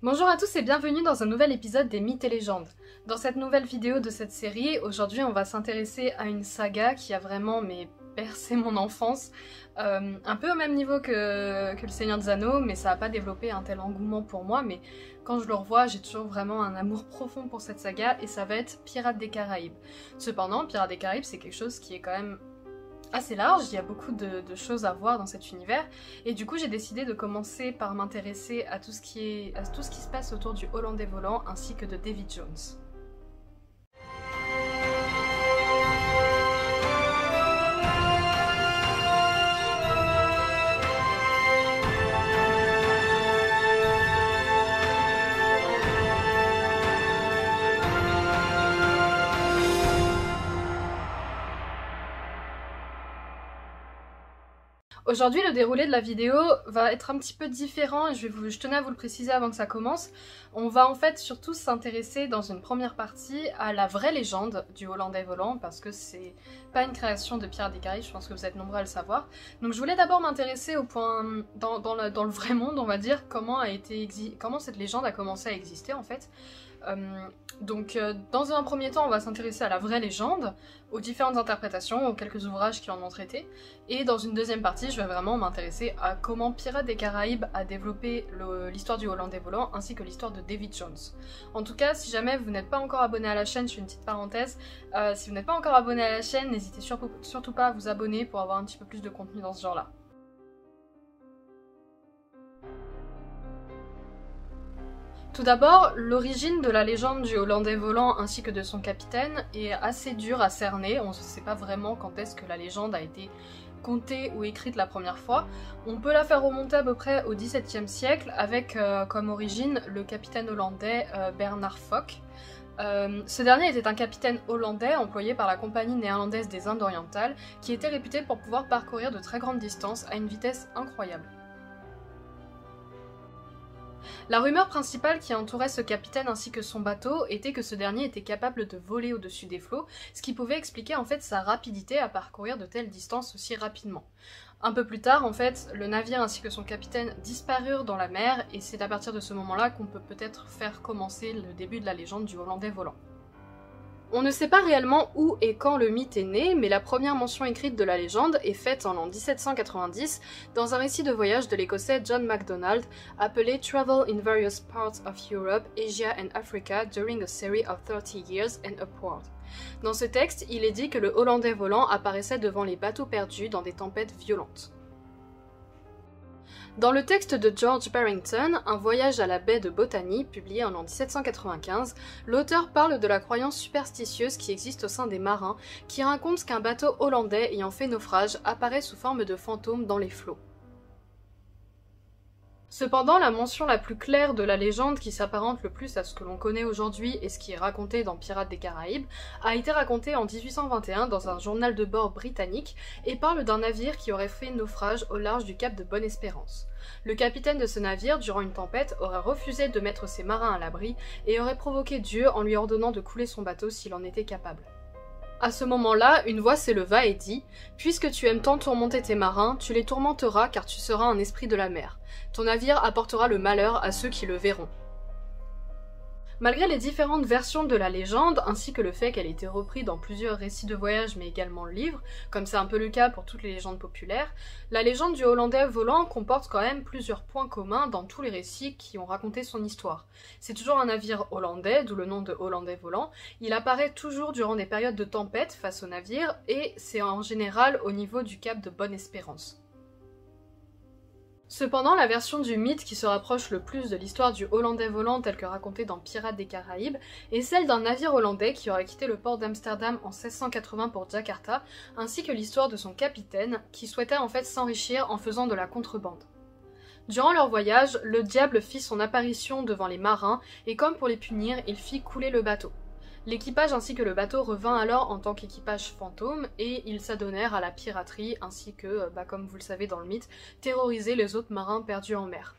Bonjour à tous et bienvenue dans un nouvel épisode des Mythes et légendes. Dans cette nouvelle vidéo de cette série, aujourd'hui on va s'intéresser à une saga qui a vraiment bercé mon enfance, un peu au même niveau que le Seigneur des Anneaux, mais ça n'a pas développé un tel engouement pour moi, mais quand je le revois, j'ai toujours vraiment un amour profond pour cette saga et ça va être Pirates des Caraïbes. Cependant, Pirates des Caraïbes c'est quelque chose qui est quand même assez large, il y a beaucoup de choses à voir dans cet univers, et du coup j'ai décidé de commencer par m'intéresser à tout ce qui se passe autour du Hollandais volant ainsi que de Davy Jones. Aujourd'hui, le déroulé de la vidéo va être un petit peu différent et je tenais à vous le préciser avant que ça commence. On va en fait surtout s'intéresser dans une première partie à la vraie légende du Hollandais volant parce que c'est pas une création de Pirates des Caraïbes, je pense que vous êtes nombreux à le savoir. Donc je voulais d'abord m'intéresser au point, dans le vrai monde, on va dire, comment cette légende a commencé à exister en fait. Dans un premier temps, on va s'intéresser à la vraie légende, aux différentes interprétations, aux quelques ouvrages qui en ont traité, et dans une deuxième partie, je vais vraiment m'intéresser à comment Pirates des Caraïbes a développé l'histoire du Hollandais volant, ainsi que l'histoire de Davy Jones. En tout cas, si jamais vous n'êtes pas encore abonné à la chaîne, je fais une petite parenthèse, si vous n'êtes pas encore abonné à la chaîne, n'hésitez surtout pas à vous abonner pour avoir un petit peu plus de contenu dans ce genre-là. Tout d'abord, l'origine de la légende du Hollandais volant ainsi que de son capitaine est assez dure à cerner, on ne sait pas vraiment quand est-ce que la légende a été contée ou écrite la première fois. On peut la faire remonter à peu près au XVIIe siècle avec comme origine le capitaine hollandais Bernard Fock. Ce dernier était un capitaine hollandais employé par la compagnie néerlandaise des Indes orientales qui était réputé pour pouvoir parcourir de très grandes distances à une vitesse incroyable. La rumeur principale qui entourait ce capitaine ainsi que son bateau était que ce dernier était capable de voler au-dessus des flots, ce qui pouvait expliquer en fait sa rapidité à parcourir de telles distances aussi rapidement. Un peu plus tard, en fait, le navire ainsi que son capitaine disparurent dans la mer et c'est à partir de ce moment-là qu'on peut peut-être faire commencer le début de la légende du Hollandais volant. On ne sait pas réellement où et quand le mythe est né, mais la première mention écrite de la légende est faite en l'an 1790 dans un récit de voyage de l'écossais John MacDonald appelé Travel in Various Parts of Europe, Asia and Africa during a series of 30 years and upward. Dans ce texte, il est dit que le Hollandais volant apparaissait devant les bateaux perdus dans des tempêtes violentes. Dans le texte de George Barrington, Un voyage à la baie de Botany, publié en l'an 1795, l'auteur parle de la croyance superstitieuse qui existe au sein des marins, qui raconte qu'un bateau hollandais ayant fait naufrage apparaît sous forme de fantôme dans les flots. Cependant, la mention la plus claire de la légende qui s'apparente le plus à ce que l'on connaît aujourd'hui et ce qui est raconté dans Pirates des Caraïbes a été racontée en 1821 dans un journal de bord britannique et parle d'un navire qui aurait fait naufrage au large du cap de Bonne-Espérance. Le capitaine de ce navire, durant une tempête, aurait refusé de mettre ses marins à l'abri et aurait provoqué Dieu en lui ordonnant de couler son bateau s'il en était capable. À ce moment-là, une voix s'éleva et dit « Puisque tu aimes tant tourmenter tes marins, tu les tourmenteras car tu seras un esprit de la mer. Ton navire apportera le malheur à ceux qui le verront. » Malgré les différentes versions de la légende, ainsi que le fait qu'elle ait été reprise dans plusieurs récits de voyage mais également livres, comme c'est un peu le cas pour toutes les légendes populaires, la légende du Hollandais volant comporte quand même plusieurs points communs dans tous les récits qui ont raconté son histoire. C'est toujours un navire hollandais, d'où le nom de Hollandais volant, il apparaît toujours durant des périodes de tempête face au navire, et c'est en général au niveau du cap de Bonne-Espérance. Cependant, la version du mythe qui se rapproche le plus de l'histoire du Hollandais volant telle que racontée dans Pirates des Caraïbes est celle d'un navire hollandais qui aurait quitté le port d'Amsterdam en 1680 pour Jakarta, ainsi que l'histoire de son capitaine qui souhaitait en fait s'enrichir en faisant de la contrebande. Durant leur voyage, le diable fit son apparition devant les marins et comme pour les punir, il fit couler le bateau. L'équipage ainsi que le bateau revint alors en tant qu'équipage fantôme et ils s'adonnèrent à la piraterie ainsi que, comme vous le savez dans le mythe, terroriser les autres marins perdus en mer.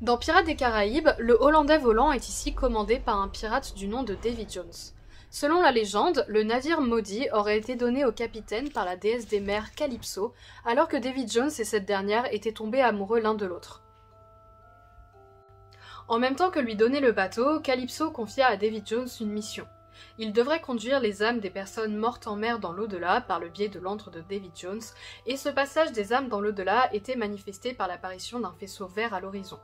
Dans Pirates des Caraïbes, le Hollandais volant est ici commandé par un pirate du nom de Davy Jones. Selon la légende, le navire maudit aurait été donné au capitaine par la déesse des mers Calypso, alors que Davy Jones et cette dernière étaient tombés amoureux l'un de l'autre. En même temps que lui donner le bateau, Calypso confia à Davy Jones une mission. Il devrait conduire les âmes des personnes mortes en mer dans l'au-delà par le biais de l'antre de Davy Jones, et ce passage des âmes dans l'au-delà était manifesté par l'apparition d'un faisceau vert à l'horizon.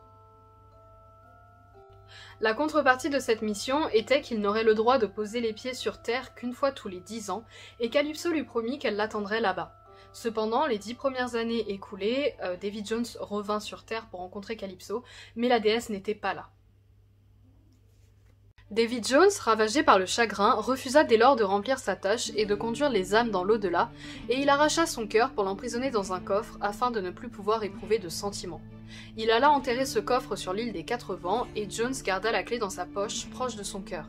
La contrepartie de cette mission était qu'il n'aurait le droit de poser les pieds sur Terre qu'une fois tous les 10 ans, et Calypso lui promit qu'elle l'attendrait là-bas. Cependant, les 10 premières années écoulées, Davy Jones revint sur Terre pour rencontrer Calypso, mais la déesse n'était pas là. Davy Jones, ravagé par le chagrin, refusa dès lors de remplir sa tâche et de conduire les âmes dans l'au-delà, et il arracha son cœur pour l'emprisonner dans un coffre afin de ne plus pouvoir éprouver de sentiments. Il alla enterrer ce coffre sur l'île des Quatre Vents et Jones garda la clé dans sa poche, proche de son cœur.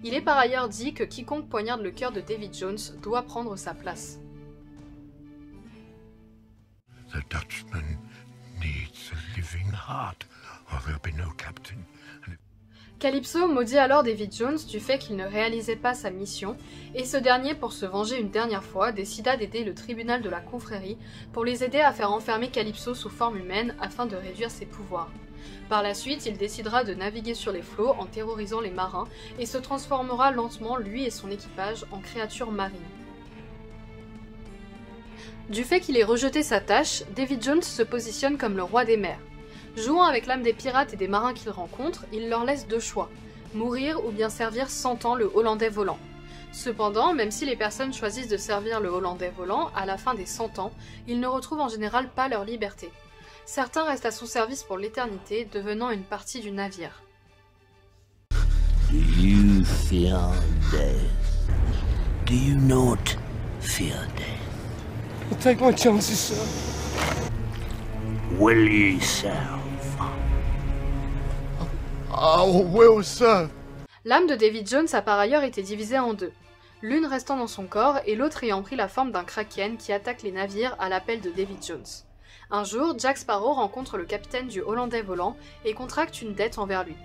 Il est par ailleurs dit que quiconque poignarde le cœur de Davy Jones doit prendre sa place. The Dutchman needs a living heart, or there'll be no captain. Calypso maudit alors Davy Jones du fait qu'il ne réalisait pas sa mission, et ce dernier, pour se venger une dernière fois, décida d'aider le tribunal de la confrérie pour les aider à faire enfermer Calypso sous forme humaine afin de réduire ses pouvoirs. Par la suite, il décidera de naviguer sur les flots en terrorisant les marins, et se transformera lentement, lui et son équipage, en créatures marines. Du fait qu'il ait rejeté sa tâche, Davy Jones se positionne comme le roi des mers. Jouant avec l'âme des pirates et des marins qu'il rencontre, il leur laisse deux choix, mourir ou bien servir 100 ans le Hollandais volant. Cependant, même si les personnes choisissent de servir le Hollandais volant, à la fin des 100 ans, ils ne retrouvent en général pas leur liberté. Certains restent à son service pour l'éternité, devenant une partie du navire. Do you fear death? Do you not fear death? I'll take my chances, sir. Will ye serve? Oh, will, sir. L'âme de Davy Jones a par ailleurs été divisée en deux, l'une restant dans son corps et l'autre ayant pris la forme d'un kraken qui attaque les navires à l'appel de Davy Jones. Un jour, Jack Sparrow rencontre le capitaine du Hollandais volant et contracte une dette envers lui.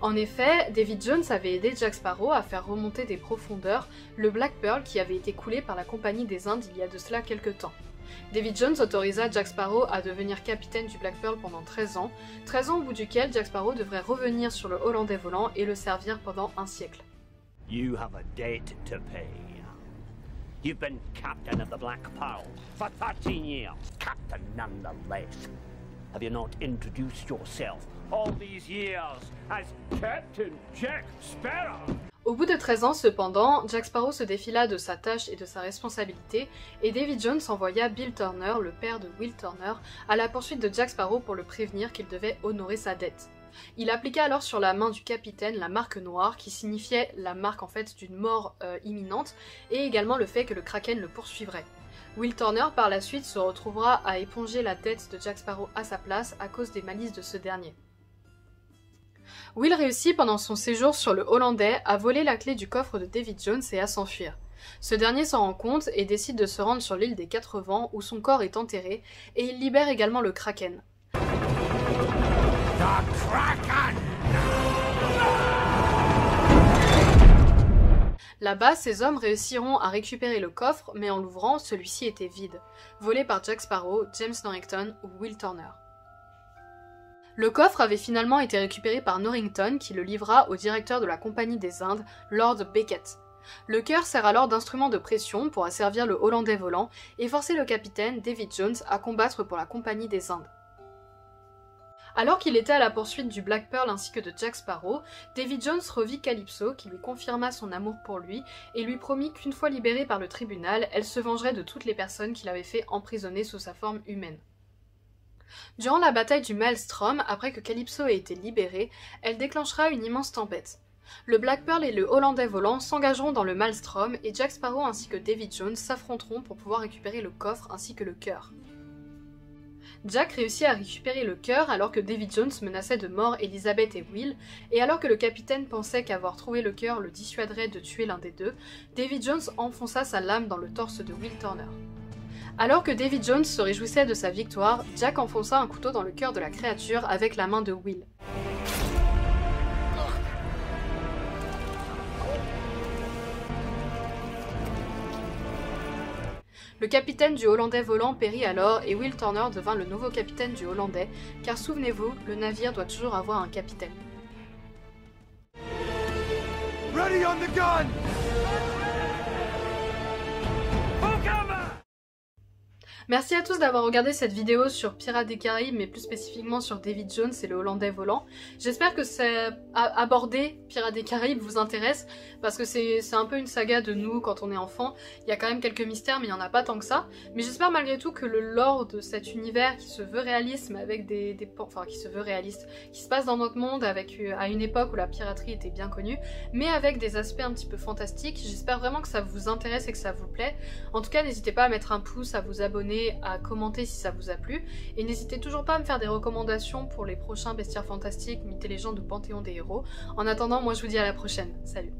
En effet, Davy Jones avait aidé Jack Sparrow à faire remonter des profondeurs le Black Pearl qui avait été coulé par la Compagnie des Indes il y a de cela quelque temps. Davy Jones autorisa Jack Sparrow à devenir capitaine du Black Pearl pendant 13 ans au bout duquel Jack Sparrow devrait revenir sur le Hollandais volant et le servir pendant un siècle. You have a debt to pay. You've been captain of the Black Pearl for 13 years, captain nonetheless. Have you not introduced yourself all these years as Captain Jack Sparrow? Au bout de 13 ans cependant, Jack Sparrow se défila de sa tâche et de sa responsabilité, et Davy Jones envoya Bill Turner, le père de Will Turner, à la poursuite de Jack Sparrow pour le prévenir qu'il devait honorer sa dette. Il appliqua alors sur la main du capitaine la marque noire, qui signifiait la marque en fait d'une mort imminente, et également le fait que le Kraken le poursuivrait. Will Turner par la suite se retrouvera à éponger la dette de Jack Sparrow à sa place à cause des malices de ce dernier. Will réussit pendant son séjour sur le Hollandais à voler la clé du coffre de Davy Jones et à s'enfuir. Ce dernier s'en rend compte et décide de se rendre sur l'île des Quatre Vents où son corps est enterré, et il libère également le Kraken. Là-bas, ces hommes réussiront à récupérer le coffre, mais en l'ouvrant, celui-ci était vide, volé par Jack Sparrow, James Norrington ou Will Turner. Le coffre avait finalement été récupéré par Norrington qui le livra au directeur de la Compagnie des Indes, Lord Becket. Le cœur sert alors d'instrument de pression pour asservir le Hollandais volant et forcer le capitaine, Davy Jones, à combattre pour la Compagnie des Indes. Alors qu'il était à la poursuite du Black Pearl ainsi que de Jack Sparrow, Davy Jones revit Calypso qui lui confirma son amour pour lui et lui promit qu'une fois libérée par le tribunal, elle se vengerait de toutes les personnes qu'il avait fait emprisonner sous sa forme humaine. Durant la bataille du Maelstrom, après que Calypso ait été libérée, elle déclenchera une immense tempête. Le Black Pearl et le Hollandais volant s'engageront dans le Maelstrom et Jack Sparrow ainsi que Davy Jones s'affronteront pour pouvoir récupérer le coffre ainsi que le cœur. Jack réussit à récupérer le cœur alors que Davy Jones menaçait de mort Elizabeth et Will, et alors que le capitaine pensait qu'avoir trouvé le cœur le dissuaderait de tuer l'un des deux, Davy Jones enfonça sa lame dans le torse de Will Turner. Alors que Davy Jones se réjouissait de sa victoire, Jack enfonça un couteau dans le cœur de la créature avec la main de Will. Le capitaine du Hollandais volant périt alors et Will Turner devint le nouveau capitaine du Hollandais, car souvenez-vous, le navire doit toujours avoir un capitaine. Ready on the gun! Merci à tous d'avoir regardé cette vidéo sur Pirates des Caraïbes, mais plus spécifiquement sur David Jones et le Hollandais volant. J'espère que aborder Pirates des Caraïbes vous intéresse, parce que c'est un peu une saga de nous quand on est enfant. Il y a quand même quelques mystères, mais il n'y en a pas tant que ça. Mais j'espère malgré tout que le lore de cet univers qui se veut réaliste, mais avec qui se veut réaliste, qui se passe dans notre monde à une époque où la piraterie était bien connue, mais avec des aspects un petit peu fantastiques. J'espère vraiment que ça vous intéresse et que ça vous plaît. En tout cas, n'hésitez pas à mettre un pouce, à vous abonner, à commenter si ça vous a plu, et n'hésitez toujours pas à me faire des recommandations pour les prochains bestiaires fantastiques, mythes et légendes ou panthéon des héros. En attendant, moi je vous dis à la prochaine. Salut!